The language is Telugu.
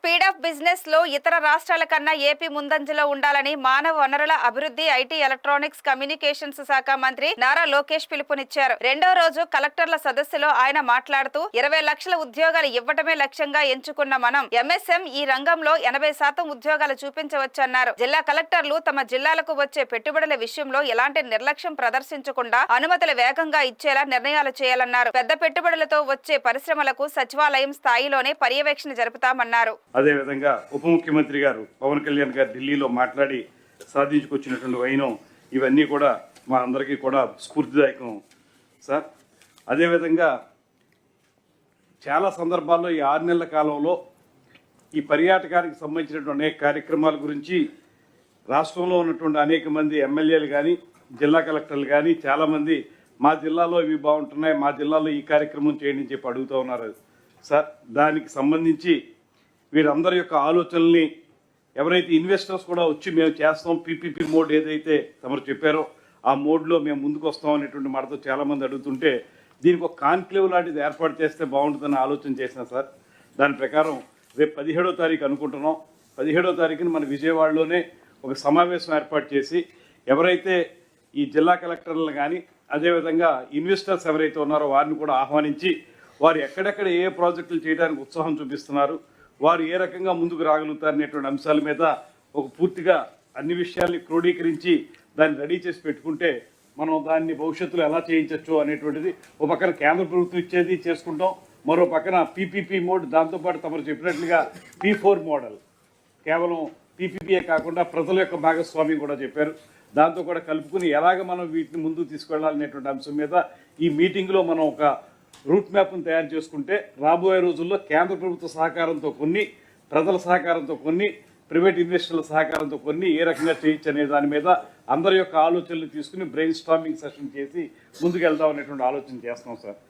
స్పీడ్ ఆఫ్ బిజినెస్ లో ఇతర రాష్ట్రాల కన్నా ఏపీ ముందంజలో ఉండాలని మానవ వనరుల అభివృద్ధి, ఐటీ, ఎలక్ట్రానిక్స్, కమ్యూనికేషన్స్ శాఖ మంత్రి నారా లోకేష్ పిలుపునిచ్చారు. రెండో రోజు కలెక్టర్ల సదస్సులో ఆయన మాట్లాడుతూ 20 లక్షల ఉద్యోగాలు ఇవ్వటమే లక్ష్యంగా ఎంచుకున్న మనం ఎంఎస్ఎం ఈ రంగంలో 80% ఉద్యోగాలు చూపించవచ్చన్నారు. జిల్లా కలెక్టర్లు తమ జిల్లాలకు వచ్చే పెట్టుబడుల విషయంలో ఎలాంటి నిర్లక్ష్యం ప్రదర్శించకుండా అనుమతులు వేగంగా ఇచ్చేలా నిర్ణయాలు చేయాలన్నారు. పెద్ద పెట్టుబడులతో వచ్చే పరిశ్రమలకు సచివాలయం స్థాయిలోనే పర్యవేక్షణ జరుపుతామన్నారు. అదే విధంగా ఉప ముఖ్యమంత్రి గారు పవన్ కళ్యాణ్ గారు ఢిల్లీలో మాట్లాడి సాధించుకొచ్చినటువంటి వైనం ఇవన్నీ కూడా మా అందరికీ కూడా స్ఫూర్తిదాయకం సార్. అదేవిధంగా చాలా సందర్భాల్లో ఈ 6 నెలల కాలంలో ఈ పర్యాటకానికి సంబంధించినటువంటి అనేక కార్యక్రమాల గురించి రాష్ట్రంలో ఉన్నటువంటి అనేక మంది ఎమ్మెల్యేలు కానీ జిల్లా కలెక్టర్లు కానీ చాలామంది మా జిల్లాలో ఇవి బాగుంటున్నాయి, మా జిల్లాలో ఈ కార్యక్రమం చేయండి అని చెప్పి అడుగుతూ ఉన్నారు సార్. దానికి సంబంధించి వీరందరి యొక్క ఆలోచనల్ని ఎవరైతే ఇన్వెస్టర్స్ కూడా వచ్చి మేము చేస్తాం, పీపీపీ మోడ్ ఏదైతే తమరు చెప్పారో ఆ మోడ్లో మేము ముందుకు వస్తాం అనేటువంటి మాటతో చాలామంది అడుగుతుంటే దీనికి ఒక కాన్క్లేవ్ లాంటిది ఏర్పాటు చేస్తే బాగుంటుందని ఆలోచన చేసిన సార్. దాని ప్రకారం రేపు 17వ తారీఖు అనుకుంటున్నాం. 17వ తారీఖున మన విజయవాడలోనే ఒక సమావేశం ఏర్పాటు చేసి ఎవరైతే ఈ జిల్లా కలెక్టర్లను కానీ అదేవిధంగా ఇన్వెస్టర్స్ ఎవరైతే ఉన్నారో వారిని కూడా ఆహ్వానించి వారు ఎక్కడెక్కడ ఏ ప్రాజెక్టులు చేయడానికి ఉత్సాహం చూపిస్తున్నారు, వారు ఏ రకంగా ముందుకు రాగలుగుతారనేటువంటి అంశాల మీద ఒక పూర్తిగా అన్ని విషయాల్ని క్రోడీకరించి దాన్ని రెడీ చేసి పెట్టుకుంటే మనం దాన్ని భవిష్యత్తులో ఎలా చేయించవచ్చు అనేటువంటిది ఒక పక్కన కేంద్ర ప్రభుత్వం ఇచ్చేది చేసుకుంటాం, మరో పక్కన పీపీపీ మోడ్, దాంతోపాటు తమరు చెప్పినట్లుగా P4 మోడల్, కేవలం పీపీపీఏ కాకుండా ప్రజల యొక్క భాగస్వామ్యం కూడా చెప్పారు, దాంతో కూడా కలుపుకుని ఎలాగ మనం వీటిని ముందుకు తీసుకెళ్లాలనేటువంటి అంశం మీద ఈ మీటింగ్లో మనం ఒక రూట్ మ్యాప్ను తయారు చేసుకుంటే రాబోయే రోజుల్లో కేంద్ర ప్రభుత్వ సహకారంతో కొన్ని, ప్రజల సహకారంతో కొన్ని, ప్రైవేట్ ఇన్వెస్టర్ల సహకారంతో కొన్ని ఏ రకంగా చేయొచ్చు అనే దాని మీద అందరి యొక్క ఆలోచనలు తీసుకుని బ్రెయిన్ స్టార్మింగ్ సెషన్ చేసి ముందుకు వెళ్దాం అనేటువంటి ఆలోచన చేస్తున్నాం సార్.